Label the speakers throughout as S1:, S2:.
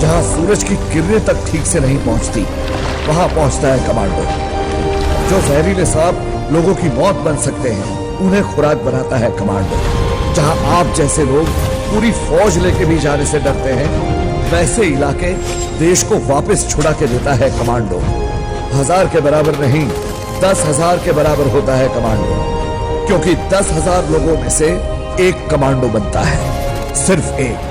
S1: जहां सूरज की किरणें तक ठीक से नहीं पहुंचती, वहां पहुंचता है कमांडो। जो जहरीले सांप लोगों की मौत बन सकते हैं, उन्हें खुराक बनाता है कमांडो। जहां आप जैसे लोग पूरी फौज लेके भी जाने से डरते हैं, वैसे इलाके देश को वापस छुड़ा के देता है कमांडो। 1000 के बराबर नहीं, 10,000 के बराबर होता है कमांडो, क्योंकि 10,000 लोगों में से एक कमांडो बनता है, सिर्फ एक।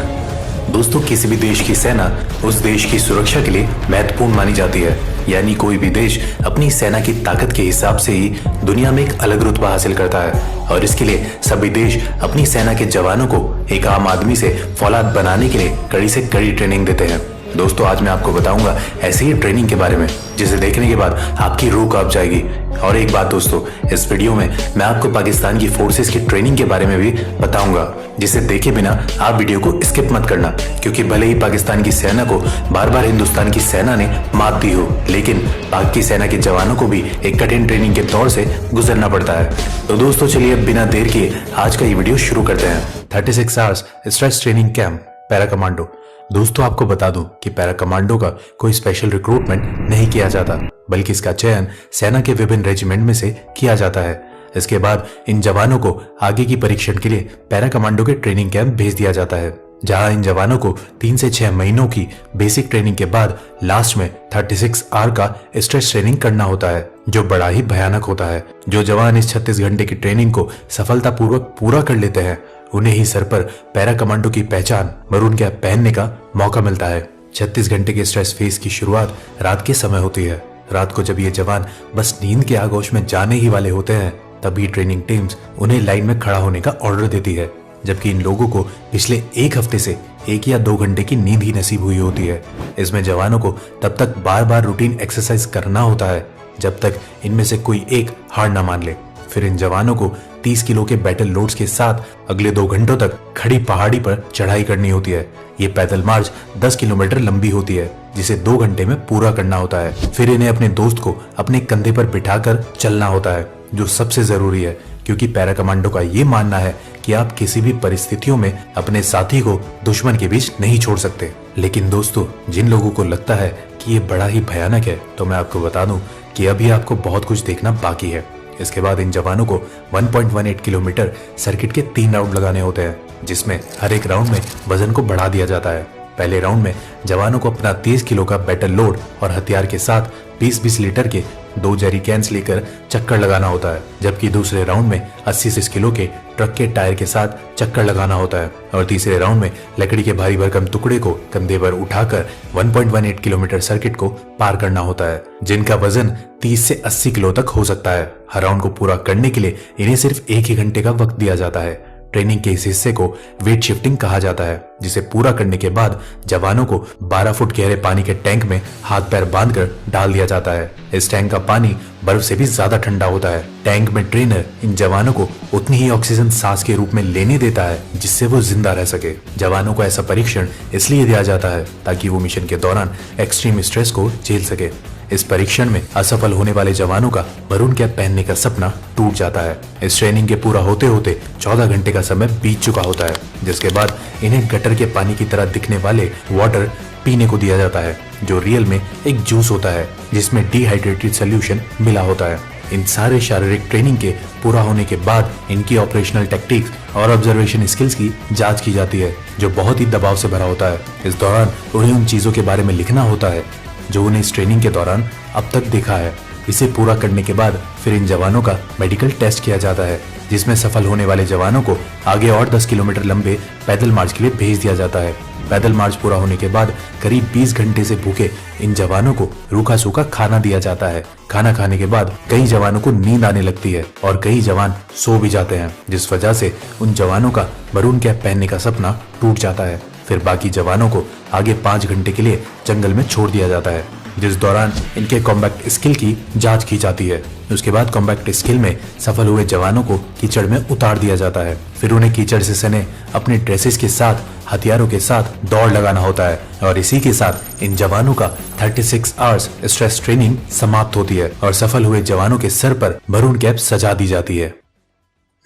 S2: दोस्तों, किसी भी देश की सेना उस देश की सुरक्षा के लिए महत्वपूर्ण मानी जाती है। यानी कोई भी देश अपनी सेना की ताकत के हिसाब से ही दुनिया में एक अलग रुतबा हासिल करता है, और इसके लिए सभी देश अपनी सेना के जवानों को एक आम आदमी से फौलाद बनाने के लिए कड़ी से कड़ी ट्रेनिंग देते हैं। दोस्तों, आज मैं आपको बताऊंगा ऐसी ही ट्रेनिंग के बारे में, जिसे देखने के बाद आपकी रूह कांप जाएगी। और एक बात दोस्तों, इस वीडियो में मैं आपको पाकिस्तान की फोर्सेस की ट्रेनिंग के बारे में भी बताऊंगा, जिसे देखे बिना आप वीडियो को स्किप मत करना, क्योंकि भले ही पाकिस्तान की सेना को बार बार हिंदुस्तान की सेना ने मात दी हो, लेकिन पाक की सेना के जवानों को भी एक कठिन ट्रेनिंग के दौर से गुजरना पड़ता है। तो दोस्तों, चलिए अब बिना देर किए आज का ये वीडियो शुरू करते हैं। 36 hours stress training camp para commando. दोस्तों, आपको बता दूं कि पैरा कमांडो का कोई स्पेशल रिक्रूटमेंट नहीं किया जाता, बल्कि इसका चयन सेना के विभिन्न रेजिमेंट में से किया जाता है। इसके बाद इन जवानों को आगे की परीक्षण के लिए पैरा कमांडो के ट्रेनिंग कैंप भेज दिया जाता है, जहां इन जवानों को 3 से 6 महीनों की बेसिक ट्रेनिंग के बाद लास्ट में 36 आवर का स्ट्रेस ट्रेनिंग करना होता है, जो बड़ा ही भयानक होता है। जो जवान इस 36 घंटे की ट्रेनिंग को सफलतापूर्वक पूरा कर लेते हैं, उन्हें ही सर पर पैरा कमांडो की पहचान मरून कैप पहनने का मौका मिलता है। 36 घंटे के स्ट्रेस फेज की शुरुआत रात के समय होती है। रात को जब ये जवान बस नींद के आगोश में जाने ही वाले होते हैं, तभी ट्रेनिंग टीम्स उन्हें लाइन में खड़ा होने का ऑर्डर देती है, जबकि इन लोगों को पिछले एक हफ्ते से 1 या 2 घंटे की नींद ही नसीब हुई होती है। इसमें जवानों को तब तक बार बार रूटीन एक्सरसाइज करना होता है जब तक इनमें से कोई एक हार ना मान ले। फिर इन जवानों को 30 किलो के बैटल लोड्स के साथ अगले 2 घंटों तक खड़ी पहाड़ी पर चढ़ाई करनी होती है। ये पैदल मार्च 10 किलोमीटर लंबी होती है, जिसे 2 घंटे में पूरा करना होता है। फिर इन्हें अपने दोस्त को अपने कंधे पर बिठाकर चलना होता है, जो सबसे जरूरी है, क्योंकि पैरा कमांडो का ये मानना है कि आप किसी भी परिस्थितियों में अपने साथी को दुश्मन के बीच नहीं छोड़ सकते। लेकिन दोस्तों, जिन लोगों को लगता है कि ये बड़ा ही भयानक है, तो मैं आपको बता दूं कि अभी आपको बहुत कुछ देखना बाकी है। इसके बाद इन जवानों को 1.18 किलोमीटर सर्किट के 3 राउंड लगाने होते हैं, जिसमें हर एक राउंड में वजन को बढ़ा दिया जाता है। पहले राउंड में जवानों को अपना 30 किलो का बैटल लोड और हथियार के साथ 20-20 लीटर के 2 जेरी कैंस लेकर चक्कर लगाना होता है, जबकि दूसरे राउंड में 80 किलो के ट्रक के टायर के साथ चक्कर लगाना होता है, और तीसरे राउंड में लकड़ी के भारी भरकम टुकड़े को कंधे पर उठाकर 1.18 किलोमीटर सर्किट को पार करना होता है, जिनका वजन 30 से 80 किलो तक हो सकता है। हर राउंड को पूरा करने के लिए इन्हें सिर्फ 1 ही घंटे का वक्त दिया जाता है। ट्रेनिंग के इस हिस्से को वेट शिफ्टिंग कहा जाता है, जिसे पूरा करने के बाद जवानों को 12 फुट गहरे पानी के टैंक में हाथ पैर बांधकर डाल दिया जाता है। इस टैंक का पानी बर्फ से भी ज्यादा ठंडा होता है। टैंक में ट्रेनर इन जवानों को उतनी ही ऑक्सीजन सांस के रूप में लेने देता है, जिससे वो जिंदा रह सके। जवानों को ऐसा परीक्षण इसलिए दिया जाता है ताकि वो मिशन के दौरान एक्सट्रीम स्ट्रेस को झेल सके। इस परीक्षण में असफल होने वाले जवानों का मरून कैप पहनने का सपना टूट जाता है। इस ट्रेनिंग के पूरा होते होते 14 घंटे का समय बीत चुका होता है, जिसके बाद इन्हें गटर के पानी की तरह दिखने वाले वाटर पीने को दिया जाता है, जो रियल में एक जूस होता है जिसमें डिहाइड्रेटेड सोल्यूशन मिला होता है। इन सारे शारीरिक ट्रेनिंग के पूरा होने के बाद इनकी ऑपरेशनल टेक्निक्स और ऑब्जर्वेशन स्किल्स की जांच की जाती है, जो बहुत ही दबाव से भरा होता है। इस दौरान उन्हें उन चीजों के बारे में लिखना होता है जो उन्हें इस ट्रेनिंग के दौरान अब तक देखा है। इसे पूरा करने के बाद फिर इन जवानों का मेडिकल टेस्ट किया जाता है, जिसमें सफल होने वाले जवानों को आगे और 10 किलोमीटर लंबे पैदल मार्च के लिए भेज दिया जाता है। पैदल मार्च पूरा होने के बाद करीब 20 घंटे से भूखे इन जवानों को रूखा सूखा खाना दिया जाता है। खाना खाने के बाद कई जवानों को नींद आने लगती है और कई जवान सो भी जाते हैं, जिस वजह से उन जवानों का मरून कैप पहनने का सपना टूट जाता है। फिर बाकी जवानों को आगे 5 घंटे के लिए जंगल में छोड़ दिया जाता है, जिस दौरान इनके कॉम्बैक्ट स्किल की जांच की जाती है। उसके बाद कॉम्बैक्ट स्किल में सफल हुए जवानों को कीचड़ में उतार दिया जाता है। फिर उन्हें कीचड़ से सने अपने ड्रेसेस के साथ हथियारों के साथ दौड़ लगाना होता है, और इसी के साथ इन जवानों का 36 आवर्स स्ट्रेस ट्रेनिंग समाप्त होती है और सफल हुए जवानों के सर पर मरून कैप सजा दी जाती है।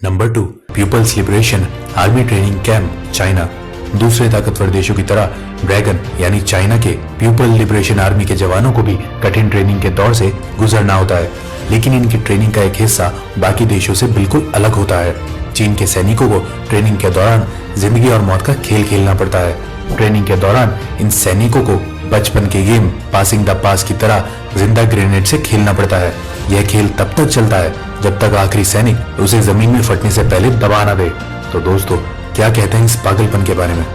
S2: Number 2, people's liberation army training camp, China. दूसरे ताकतवर देशों की तरह ड्रैगन यानी चाइना के पीपल लिबरेशन आर्मी के जवानों को भी कठिन ट्रेनिंग के दौर से गुजरना होता है, लेकिन इनकी ट्रेनिंग का एक हिस्सा बाकी देशों से बिल्कुल अलग होता है। चीन के सैनिकों को ट्रेनिंग के दौरान जिंदगी और मौत का खेल खेलना पड़ता है। ट्रेनिंग के दौरान इन सैनिकों को बचपन के गेम पासिंग द पास की तरह जिंदा ग्रेनेड से खेलना पड़ता है। यह खेल तब तक चलता है जब तक आखिरी सैनिक उसे जमीन में फटने से पहले दबा ना दे। तो दोस्तों, क्या कहते हैं इस पागलपन के बारे में?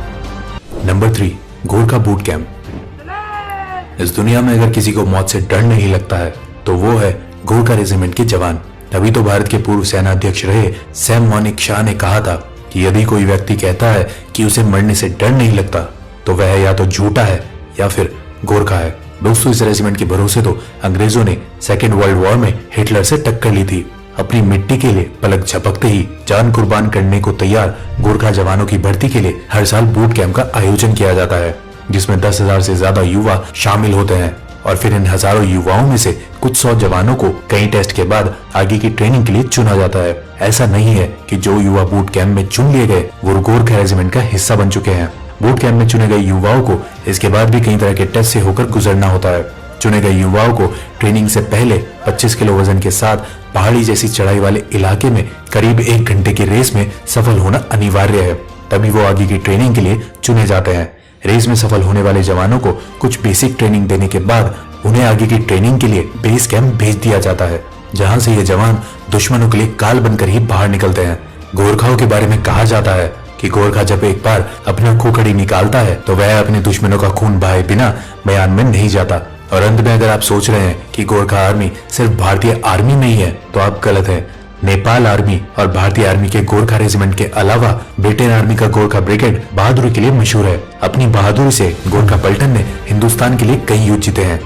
S2: Number 3, Gorkha boot camp. इस दुनिया में अगर किसी को मौत से डर नहीं लगता है तो वो है गोरखा रेजिमेंट के जवान। अभी तो भारत के पूर्व सेना अध्यक्ष रहे सैम मॉनिक शाह ने कहा था कि यदि कोई व्यक्ति कहता है कि उसे मरने से डर नहीं लगता तो वह या तो झूठा है या फिर गोरखा है। दोस्तों, इस रेजिमेंट के भरोसे तो अंग्रेजों ने सेकेंड वर्ल्ड वॉर में हिटलर से टक्कर ली थी। अपनी मिट्टी के लिए पलक झपकते ही जान कुर्बान करने को तैयार गोरखा जवानों की भर्ती के लिए हर साल बूट कैंप का आयोजन किया जाता है, जिसमें 10,000 से ज्यादा युवा शामिल होते हैं। और फिर इन हजारों युवाओं में से कुछ 100 जवानों को कई टेस्ट के बाद आगे की ट्रेनिंग के लिए चुना जाता है। ऐसा नहीं है कि जो युवा बूट कैंप में चुन लिए गए वो गोरखा रेजिमेंट का हिस्सा बन चुके हैं। बूट कैंप में चुने गए युवाओं को इसके बाद भी कई तरह के टेस्ट से होकर गुजरना होता है। चुने गए युवाओं को ट्रेनिंग से पहले 25 किलो वजन के साथ पहाड़ी जैसी चढ़ाई वाले इलाके में करीब 1 घंटे की रेस में सफल होना अनिवार्य है, तभी वो आगे की ट्रेनिंग के लिए चुने जाते हैं। रेस में सफल होने वाले जवानों को कुछ बेसिक ट्रेनिंग देने के बाद उन्हें आगे की ट्रेनिंग के लिए बेस कैंप भेज दिया जाता है, जहां से ये जवान दुश्मनों के लिए काल बनकर ही बाहर निकलते हैं। गोरखाओं के बारे में कहा जाता है कि गोरखा जब एक बार अपना खोखड़ी निकालता है तो वह अपने दुश्मनों का खून बहाए बिना मैदान में नहीं जाता। और अंत में अगर आप सोच रहे हैं कि गोरखा आर्मी सिर्फ भारतीय आर्मी में ही है तो आप गलत हैं। नेपाल आर्मी और भारतीय आर्मी के गोरखा रेजिमेंट के अलावा ब्रिटेन आर्मी का गोरखा ब्रिगेड बहादुरी के लिए मशहूर है। अपनी बहादुरी से गोरखा पलटन ने हिंदुस्तान के लिए कई युद्ध जीते हैं।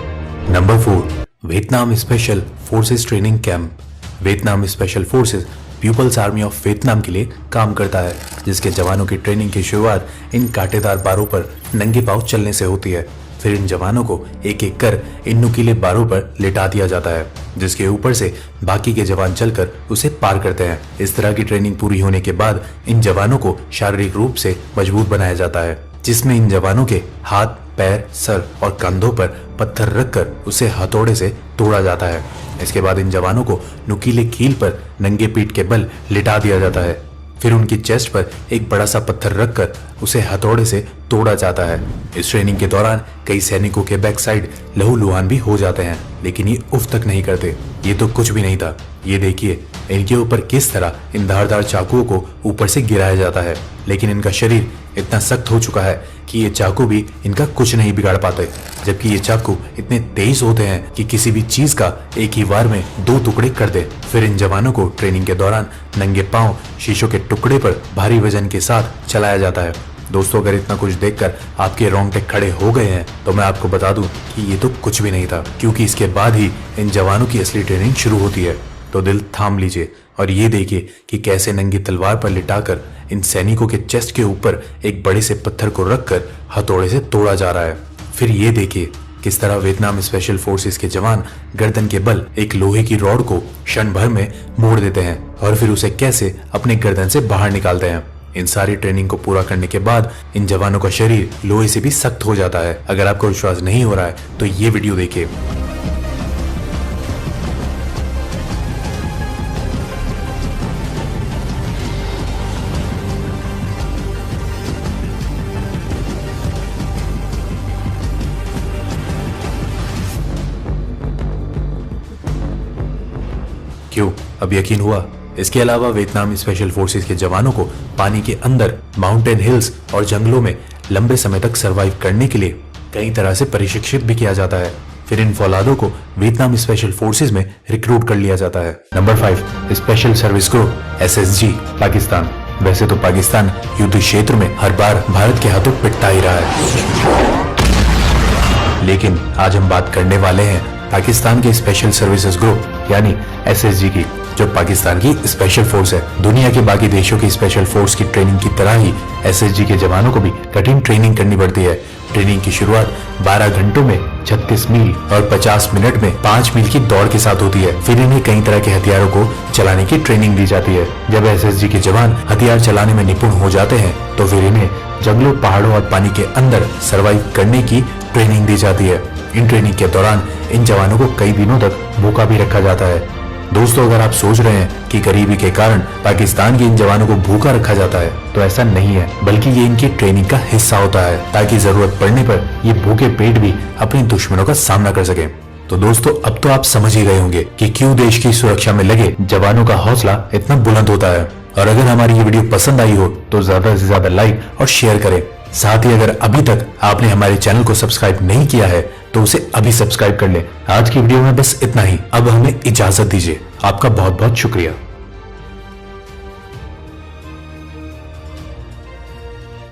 S2: Number 4, Vietnam special forces training camp. Vietnam special forces people's army of Vietnam के लिए काम करता है, जिसके जवानों की ट्रेनिंग की शुरुआत इन कांटेदार बारों पर नंगे पांव चलने से होती है। फिर इन जवानों को एक एक कर इन नुकीले बारों पर लिटा दिया जाता है, जिसके ऊपर से बाकी के जवान चलकर उसे पार करते हैं। इस तरह की ट्रेनिंग पूरी होने के बाद इन जवानों को शारीरिक रूप से मजबूत बनाया जाता है, जिसमें इन जवानों के हाथ, पैर, सर और कंधों पर पत्थर रखकर उसे हथौड़े से तोड़ा जाता है। इसके बाद इन जवानों को नुकीले कील पर नंगे पीठ के बल लिटा दिया जाता है। फिर उनकी चेस्ट पर एक बड़ा सा पत्थर रखकर उसे हथौड़े से तोड़ा जाता है। इस ट्रेनिंग के दौरान कई सैनिकों के बैक साइड लहूलुहान भी हो जाते हैं, लेकिन ये उफ तक नहीं करते। ये तो कुछ भी नहीं था, ये देखिए इनके ऊपर किस तरह इन धारदार चाकुओं को ऊपर से गिराया जाता है, लेकिन इनका शरीर इतना सख्त हो चुका है कि ये चाकू भी इनका कुछ नहीं बिगाड़ पाते। जबकि ये चाकू इतने तेज होते हैं कि किसी भी चीज का एक ही बार में 2 टुकड़े कर दे। फिर इन जवानों को ट्रेनिंग के दौरान नंगे पांव शीशों के टुकड़े पर भारी वजन के साथ चलाया जाता है। दोस्तों, अगर इतना कुछ देखकर आपके रोंगटे खड़े हो गए हैं तो मैं आपको बता दूं कि ये तो कुछ भी नहीं था, क्योंकि इसके बाद ही इन जवानों की असली ट्रेनिंग शुरू होती है। तो दिल थाम लीजिए और ये देखिए कि कैसे नंगी तलवार पर लिटाकर इन सैनिकों के चेस्ट के ऊपर एक बड़े से पत्थर को रखकर हथौड़े से तोड़ा जा रहा है। फिर ये देखिए किस तरह वियतनाम स्पेशल फोर्सेस के जवान गर्दन के बल एक लोहे की रॉड को क्षण भर में मोड़ देते हैं और फिर उसे कैसे अपने गर्दन से बाहर निकालते हैं। इन सारी ट्रेनिंग को पूरा करने के बाद इन जवानों का शरीर लोहे से भी सख्त हो जाता है। अगर आपको विश्वास नहीं हो रहा है तो ये वीडियो देखिए। क्यों, अब यकीन हुआ? इसके अलावा वियतनाम स्पेशल फोर्सेस के जवानों को पानी के अंदर, माउंटेन हिल्स और जंगलों में लंबे समय तक सरवाइव करने के लिए कई तरह से प्रशिक्षित भी किया जाता है। फिर इन फौलादों को वियतनाम स्पेशल फोर्सेस में रिक्रूट कर लिया जाता है। Number 5, special service group SSG Pakistan. वैसे तो पाकिस्तान युद्ध क्षेत्र में हर बार भारत के हाथों पिटता ही रहा है, लेकिन आज हम बात करने वाले हैं पाकिस्तान के स्पेशल सर्विसेज ग्रुप यानी SSG की। जो पाकिस्तान की स्पेशल फोर्स है। दुनिया के बाकी देशों की स्पेशल फोर्स की ट्रेनिंग की तरह ही एसएसजी के जवानों को भी कठिन ट्रेनिंग करनी पड़ती है। ट्रेनिंग की शुरुआत 12 घंटों में 36 मील और 50 मिनट में 5 मील की दौड़ के साथ होती है। फिर इन्हें कई तरह के हथियारों को चलाने की ट्रेनिंग दी जाती है। जब एसएसजी के जवान हथियार चलाने में निपुण हो जाते हैं तो फिर इन्हें जंगलों, पहाड़ों और पानी के अंदर सरवाइव करने की ट्रेनिंग दी जाती है। इन ट्रेनिंग के दौरान इन जवानों को कई दिनों तक भूखा भी रखा जाता है। दोस्तों, अगर आप सोच रहे हैं कि गरीबी के कारण पाकिस्तान के इन जवानों को भूखा रखा जाता है तो ऐसा नहीं है, बल्कि ये इनकी ट्रेनिंग का हिस्सा होता है ताकि जरूरत पड़ने पर ये भूखे पेट भी अपने दुश्मनों का सामना कर सके। तो दोस्तों, अब तो आप समझ ही गए होंगे कि क्यों देश की सुरक्षा में लगे जवानों का हौसला इतना बुलंद होता है। और अगर हमारी ये वीडियो पसंद आई हो तो ज्यादा से ज्यादा लाइक और शेयर करें। साथ ही अगर अभी तक आपने हमारे चैनल को सब्सक्राइब नहीं किया है तो उसे अभी सब्सक्राइब कर लें। आज की वीडियो में बस इतना ही। अब हमें इजाजत दीजिए। आपका बहुत बहुत शुक्रिया।